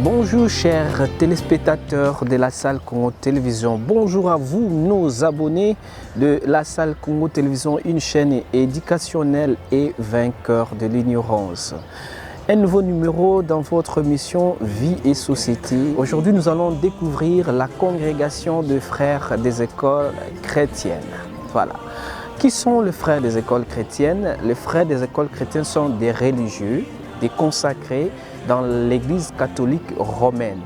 Bonjour chers téléspectateurs de la salle Congo Télévision, bonjour à vous nos abonnés de la salle Congo Télévision, une chaîne éducationnelle et vainqueur de l'ignorance. Un nouveau numéro dans votre émission Vie et Société. Aujourd'hui nous allons découvrir la congrégation de frères des écoles chrétiennes. Voilà. Qui sont les frères des écoles chrétiennes? Les frères des écoles chrétiennes sont des religieux, des consacrés dans l'Église catholique romaine,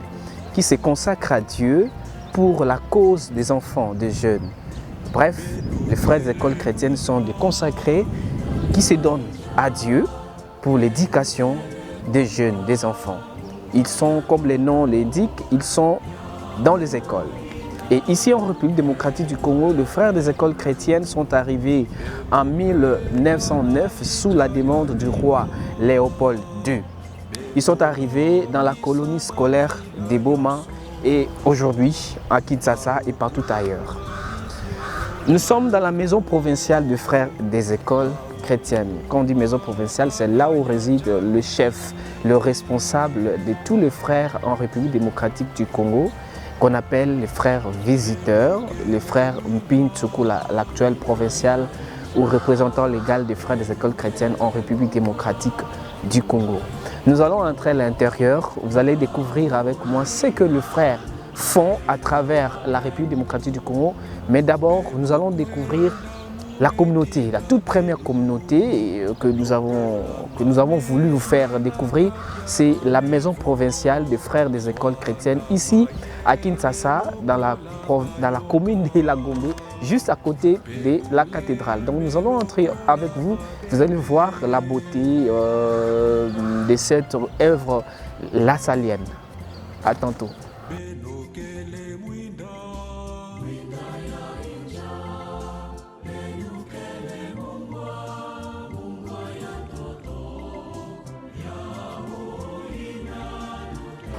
qui se consacrent à Dieu pour la cause des enfants, des jeunes. Bref, les frères des écoles chrétiennes sont des consacrés qui se donnent à Dieu pour l'éducation des jeunes, des enfants. Ils sont, comme le nom l'indique, ils sont dans les écoles. Et ici en République démocratique du Congo, les frères des écoles chrétiennes sont arrivés en 1909 sous la demande du roi Léopold II. Ils sont arrivés dans la colonie scolaire des Boma et aujourd'hui à Kinshasa et partout ailleurs. Nous sommes dans la maison provinciale des frères des écoles chrétiennes. Quand on dit maison provinciale, c'est là où réside le chef, le responsable de tous les frères en République démocratique du Congo, qu'on appelle les frères visiteurs, les frères Mpintsuku, l'actuel provincial ou représentant légal des frères des écoles chrétiennes en République démocratique du Congo. Nous allons entrer à l'intérieur, vous allez découvrir avec moi ce que les frères font à travers la République démocratique du Congo. Mais d'abord, nous allons découvrir la communauté, la toute première communauté que nous avons voulu vous faire découvrir. C'est la maison provinciale des frères des écoles chrétiennes, ici à Kinshasa, dans la commune de La Gombe, juste à côté de la cathédrale. Donc nous allons entrer avec vous, vous allez voir la beauté de cette œuvre lassalienne. À tantôt.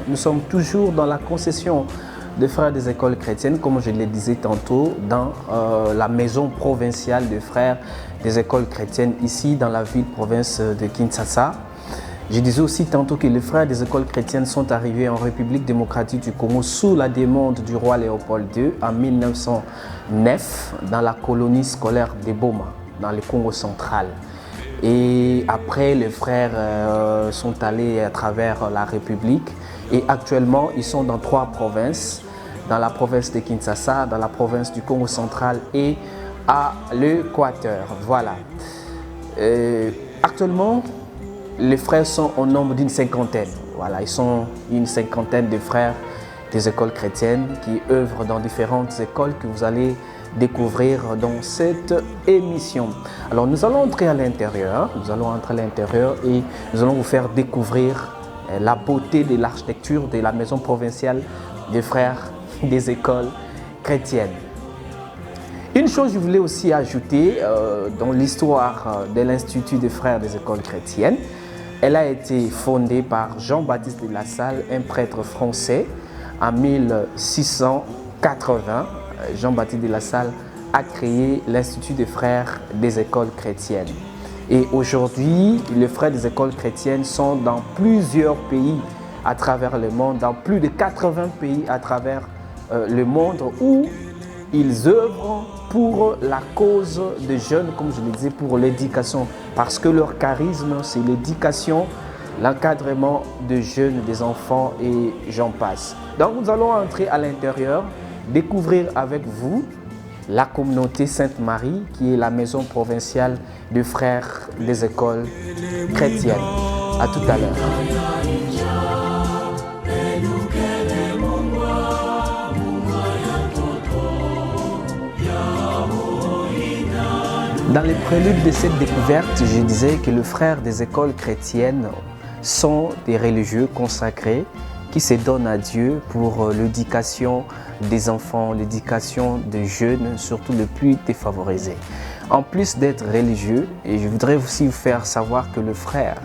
Nous sommes toujours dans la concession des frères des écoles chrétiennes, comme je le disais tantôt, dans la maison provinciale des frères des écoles chrétiennes, ici dans la ville-province de Kinshasa. Je disais aussi tantôt que les frères des écoles chrétiennes sont arrivés en République démocratique du Congo sous la demande du roi Léopold II en 1909 dans la colonie scolaire de Boma, dans le Congo central. Et après, les frères sont allés à travers la République. Et actuellement, ils sont dans 3 provinces, dans la province de Kinshasa, dans la province du Congo central et à l'Équateur. Voilà. Actuellement, les frères sont au nombre d'une cinquantaine. Voilà, ils sont une cinquantaine de frères des écoles chrétiennes qui œuvrent dans différentes écoles que vous allez découvrir dans cette émission. Alors, nous allons entrer à l'intérieur. Et nous allons vous faire découvrir la beauté de l'architecture de la maison provinciale des frères des écoles chrétiennes. Une chose que je voulais aussi ajouter dans l'histoire de l'Institut des frères des écoles chrétiennes, elle a été fondée par Jean-Baptiste de La Salle, un prêtre français, en 1680. Jean-Baptiste de La Salle a créé l'Institut des frères des écoles chrétiennes. Et aujourd'hui, les frères des écoles chrétiennes sont dans plusieurs pays à travers le monde, dans plus de 80 pays à travers le monde où ils œuvrent pour la cause des jeunes, comme je le disais, pour l'éducation. Parce que leur charisme, c'est l'éducation, l'encadrement des jeunes, des enfants et j'en passe. Donc nous allons entrer à l'intérieur, découvrir avec vous la communauté Sainte-Marie, qui est la maison provinciale des frères des écoles chrétiennes. À tout à l'heure. Dans les préludes de cette découverte, je disais que les frères des écoles chrétiennes sont des religieux consacrés qui se donnent à Dieu pour l'éducation des enfants, l'éducation des jeunes, surtout les plus défavorisés. En plus d'être religieux, et je voudrais aussi vous faire savoir que le frère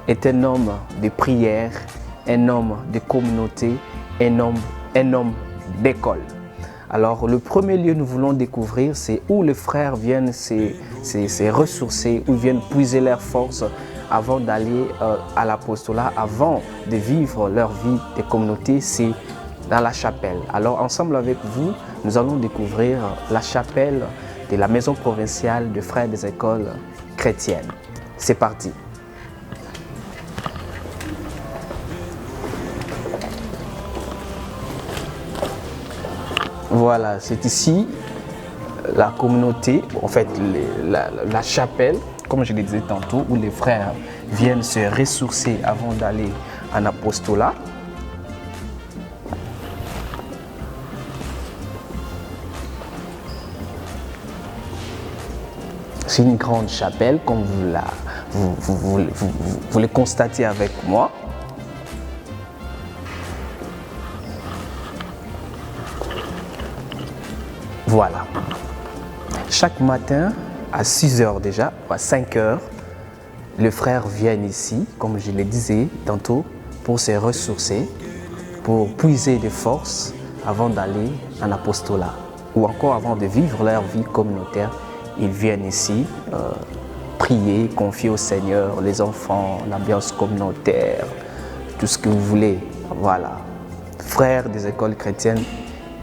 est un homme de prière, un homme de communauté, un homme d'école. Alors le premier lieu que nous voulons découvrir, c'est où les frères viennent se ressourcer, où ils viennent puiser leurs forces avant d'aller à l'apostolat, avant de vivre leur vie de communauté, c'est dans la chapelle. Alors ensemble avec vous, nous allons découvrir la chapelle de la maison provinciale de frères des écoles chrétiennes. C'est parti. Voilà, c'est ici la communauté, en fait la chapelle, comme je le disais tantôt, où les frères viennent se ressourcer avant d'aller en apostolat. C'est une grande chapelle, comme vous le constatez avec moi. Voilà. Chaque matin, à 6 heures déjà, à 5 heures, les frères viennent ici, comme je le disais tantôt, pour se ressourcer, pour puiser des forces avant d'aller en apostolat. Ou encore avant de vivre leur vie communautaire, ils viennent ici prier, confier au Seigneur, les enfants, l'ambiance communautaire, tout ce que vous voulez. Voilà. Frères des écoles chrétiennes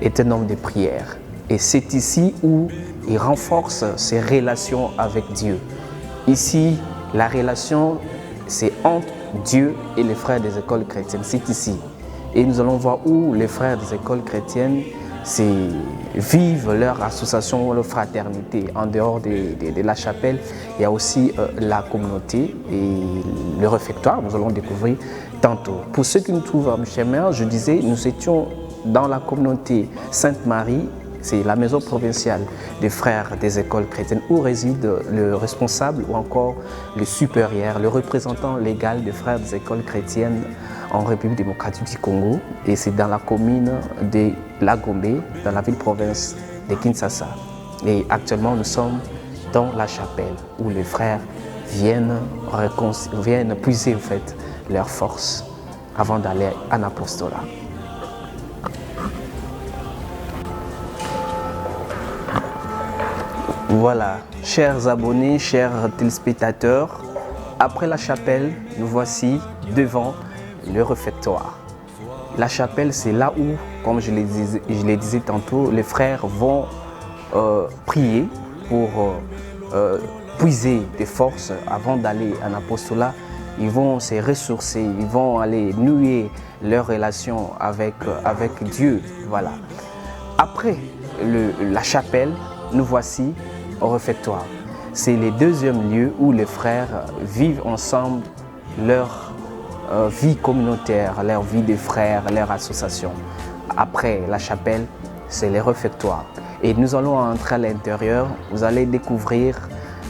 est un homme de prière. Et c'est ici où il renforce ses relations avec Dieu. Ici, la relation, c'est entre Dieu et les frères des écoles chrétiennes. C'est ici. Et nous allons voir où les frères des écoles chrétiennes vivent leur association, leur fraternité. En dehors de la chapelle, il y a aussi la communauté et le réfectoire. Nous allons découvrir tantôt. Pour ceux qui nous trouvent en chemin, je disais, nous étions dans la communauté Sainte-Marie. C'est la maison provinciale des frères des écoles chrétiennes où réside le responsable ou encore le supérieur, le représentant légal des frères des écoles chrétiennes en République démocratique du Congo. Et c'est dans la commune de Lagombe, dans la ville-province de Kinshasa. Et actuellement, nous sommes dans la chapelle où les frères viennent puiser en fait leurs forces avant d'aller en apostolat. Voilà, chers abonnés, chers téléspectateurs, après la chapelle, nous voici devant le réfectoire. La chapelle, c'est là où, comme je le disais tantôt, les frères vont prier pour puiser des forces avant d'aller en apostolat. Ils vont se ressourcer, ils vont aller nouer leur relation avec Dieu. Voilà. Après la chapelle, nous voici au réfectoire. C'est le deuxième lieu où les frères vivent ensemble leur vie communautaire, leur vie de frères, leur association. Après la chapelle, c'est le réfectoire. Et nous allons entrer à l'intérieur, vous allez découvrir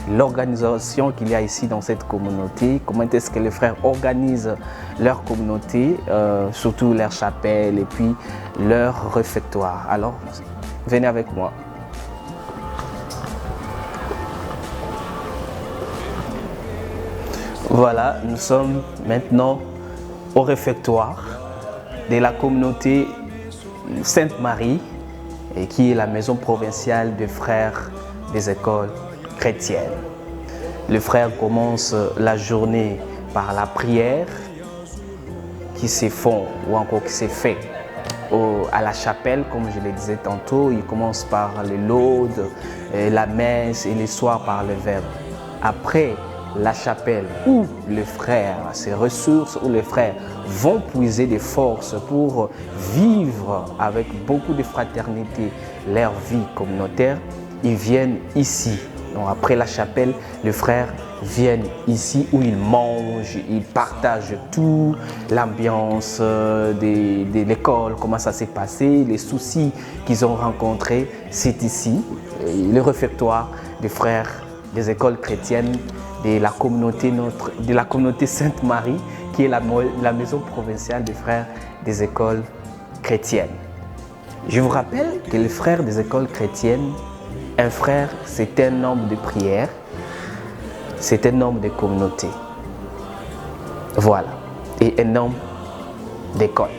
l'organisation qu'il y a ici dans cette communauté, comment est-ce que les frères organisent leur communauté, surtout leur chapelle et puis leur réfectoire. Alors, venez avec moi. Voilà, nous sommes maintenant au réfectoire de la communauté Sainte-Marie, qui est la maison provinciale des frères des écoles chrétiennes. Les frères commencent la journée par la prière qui se font ou encore qui se fait à la chapelle, comme je le disais tantôt. Ils commencent par les laudes, la messe et les soirs par le verbe. Après la chapelle où les frères se ressourcent, où les frères vont puiser des forces pour vivre avec beaucoup de fraternité leur vie communautaire, ils viennent ici. Donc après la chapelle, les frères viennent ici où ils mangent, ils partagent tout, l'ambiance de l'école, comment ça s'est passé, les soucis qu'ils ont rencontrés, c'est ici, le réfectoire des frères des écoles chrétiennes de la communauté Sainte-Marie, qui est la maison provinciale des frères des écoles chrétiennes. Je vous rappelle que les frères des écoles chrétiennes, un frère, c'est un homme de prière, c'est un homme de communauté. Voilà. Et un homme d'école.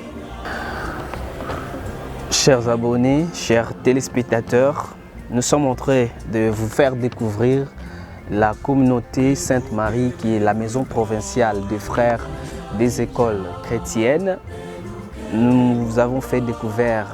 Chers abonnés, chers téléspectateurs, nous sommes en train de vous faire découvrir la communauté Sainte-Marie, qui est la maison provinciale des frères des écoles chrétiennes, nous avons fait découvrir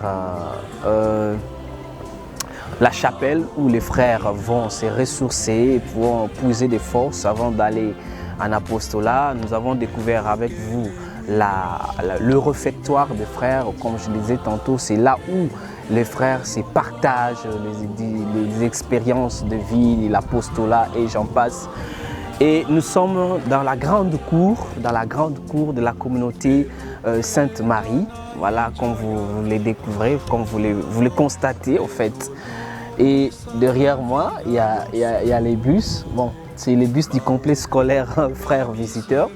la chapelle où les frères vont se ressourcer, vont puiser des forces avant d'aller en apostolat. Nous avons découvert avec vous le réfectoire des frères. Comme je le disais tantôt, c'est là où les frères se partagent les expériences de vie, l'apostolat et j'en passe. Et nous sommes dans la grande cour de la communauté Sainte-Marie. Voilà, comme vous les découvrez, comme vous les constatez en fait. Et derrière moi, il y a les bus. Bon, c'est les bus du complexe scolaire Frères Visiteurs.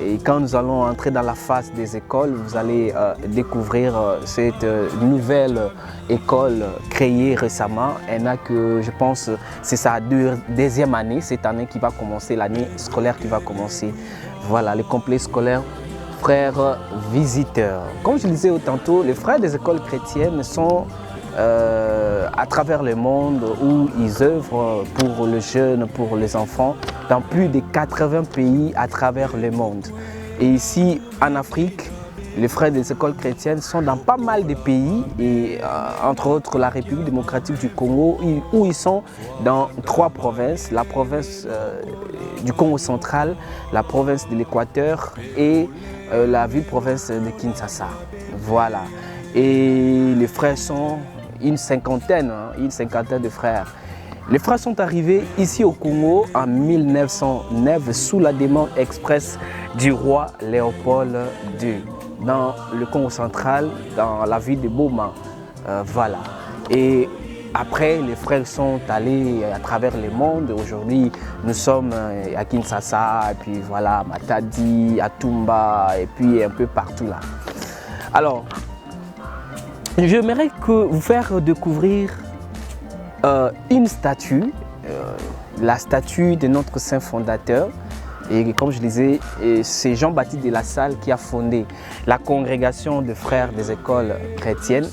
Et quand nous allons entrer dans la phase des écoles, vous allez découvrir cette nouvelle école créée récemment. Elle n'a que, je pense, c'est sa deuxième année, cette année qui va commencer, l'année scolaire qui va commencer. Voilà, le complexe scolaire Frères Visiteurs. Comme je le disais tantôt, les frères des écoles chrétiennes sont à travers le monde où ils œuvrent pour les jeunes, pour les enfants, dans plus de 80 pays à travers le monde. Et ici, en Afrique, les frères des écoles chrétiennes sont dans pas mal de pays, et entre autres la République démocratique du Congo, où ils sont dans 3 provinces, la province du Congo central, la province de l'Équateur et la ville-province de Kinshasa. Voilà. Et les frères sont une cinquantaine de frères. Les frères sont arrivés ici au Congo en 1909 sous la demande express du roi Léopold II dans le Congo central, dans la ville de Boma. Voilà. Et après, les frères sont allés à travers le monde. Aujourd'hui, nous sommes à Kinshasa, et puis voilà, Matadi, à Tumba, et puis un peu partout là. Alors, j'aimerais vous faire découvrir une statue, la statue de notre saint fondateur. Et comme je disais, c'est Jean-Baptiste de La Salle qui a fondé la congrégation de frères des écoles chrétiennes.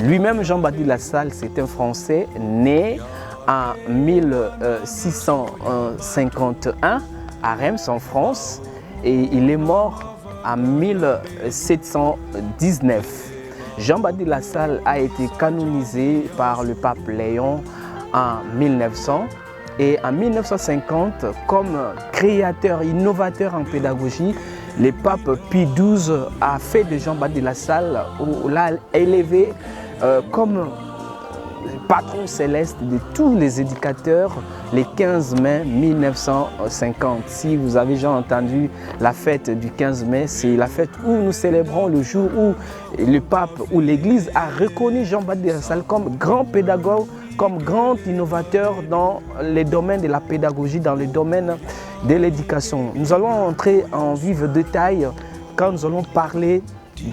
Lui-même, Jean-Baptiste de La Salle, c'est un Français né en 1651 à Reims en France et il est mort en 1719. Jean-Baptiste de La Salle a été canonisé par le pape Léon en 1900 et en 1950, comme créateur, innovateur en pédagogie, le pape Pie XII a fait de Jean-Baptiste de La Salle, l'a élevé comme patron céleste de tous les éducateurs le 15 mai 1950. Si vous avez déjà entendu la fête du 15 mai, c'est la fête où nous célébrons le jour où le pape ou l'Église a reconnu Jean-Baptiste de La Salle comme grand pédagogue, comme grand innovateur dans les domaines de la pédagogie, dans les domaines de l'éducation. Nous allons entrer en vif détail quand nous allons parler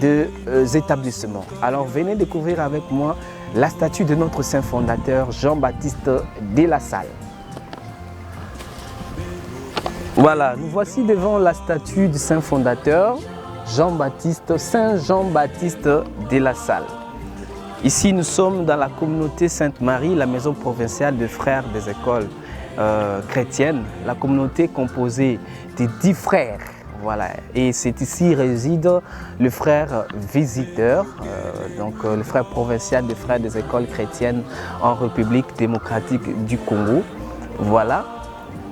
des établissements. Alors venez découvrir avec moi la statue de notre saint fondateur Jean-Baptiste de La Salle. Voilà, nous voici devant la statue du saint fondateur Saint Jean-Baptiste de La Salle. Ici, nous sommes dans la communauté Sainte-Marie, la maison provinciale des frères des écoles chrétiennes. La communauté composée de 10 frères. Voilà. Et c'est ici réside le frère visiteur, le frère provincial des frères des écoles chrétiennes en République démocratique du Congo. Voilà.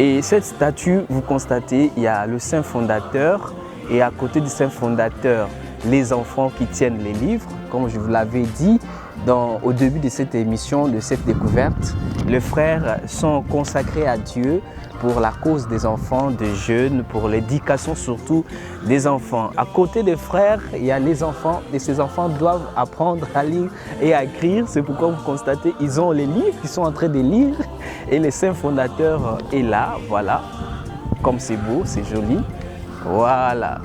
Et cette statue, vous constatez, il y a le saint fondateur et à côté du saint fondateur, les enfants qui tiennent les livres. Comme je vous l'avais dit au début de cette émission, de cette découverte, les frères sont consacrés à Dieu pour la cause des enfants, des jeunes, pour l'éducation surtout des enfants. À côté des frères, il y a les enfants et ces enfants doivent apprendre à lire et à écrire. C'est pourquoi vous constatez, ils ont les livres qu'ils sont en train de lire et le saint fondateur est là, voilà, comme c'est beau, c'est joli. Voilà.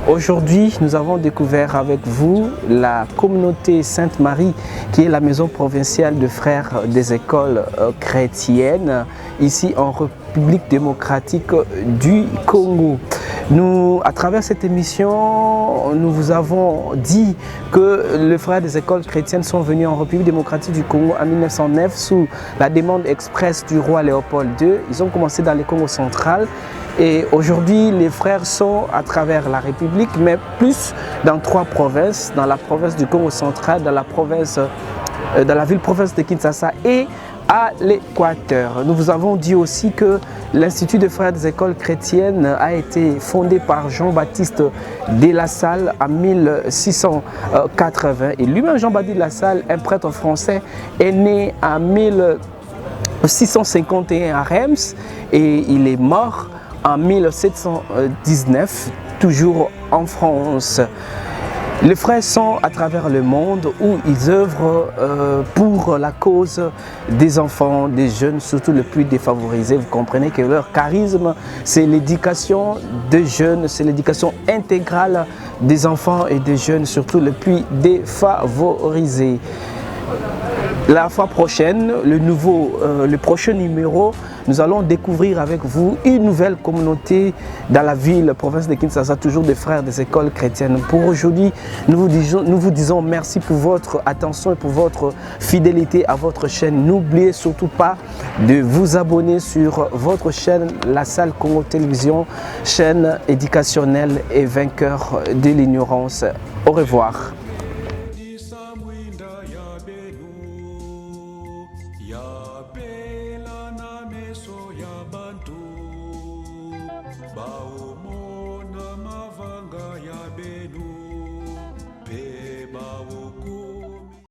Aujourd'hui, nous avons découvert avec vous la communauté Sainte-Marie, qui est la maison provinciale de frères des écoles chrétiennes, ici en République démocratique du Congo. Nous, à travers cette émission, nous vous avons dit que les frères des écoles chrétiennes sont venus en République démocratique du Congo en 1909 sous la demande expresse du roi Léopold II. Ils ont commencé dans le Congo central et aujourd'hui les frères sont à travers la République, mais plus dans 3 provinces, dans la province du Congo central, dans la ville-province de Kinshasa et à l'Équateur. Nous vous avons dit aussi que l'Institut des frères des écoles chrétiennes a été fondé par Jean-Baptiste de La Salle en 1680. Et lui-même, Jean-Baptiste de La Salle, un prêtre français, est né en 1651 à Reims et il est mort en 1719, toujours en France. Les frères sont à travers le monde où ils œuvrent pour la cause des enfants, des jeunes, surtout les plus défavorisés. Vous comprenez que leur charisme, c'est l'éducation des jeunes, c'est l'éducation intégrale des enfants et des jeunes, surtout les plus défavorisés. La fois prochaine, le prochain numéro, nous allons découvrir avec vous une nouvelle communauté dans la ville, province de Kinshasa, toujours des frères des écoles chrétiennes. Pour aujourd'hui, nous vous disons merci pour votre attention et pour votre fidélité à votre chaîne. N'oubliez surtout pas de vous abonner sur votre chaîne, La Salle Congo Télévision, chaîne éducationnelle et vainqueur de l'ignorance. Au revoir.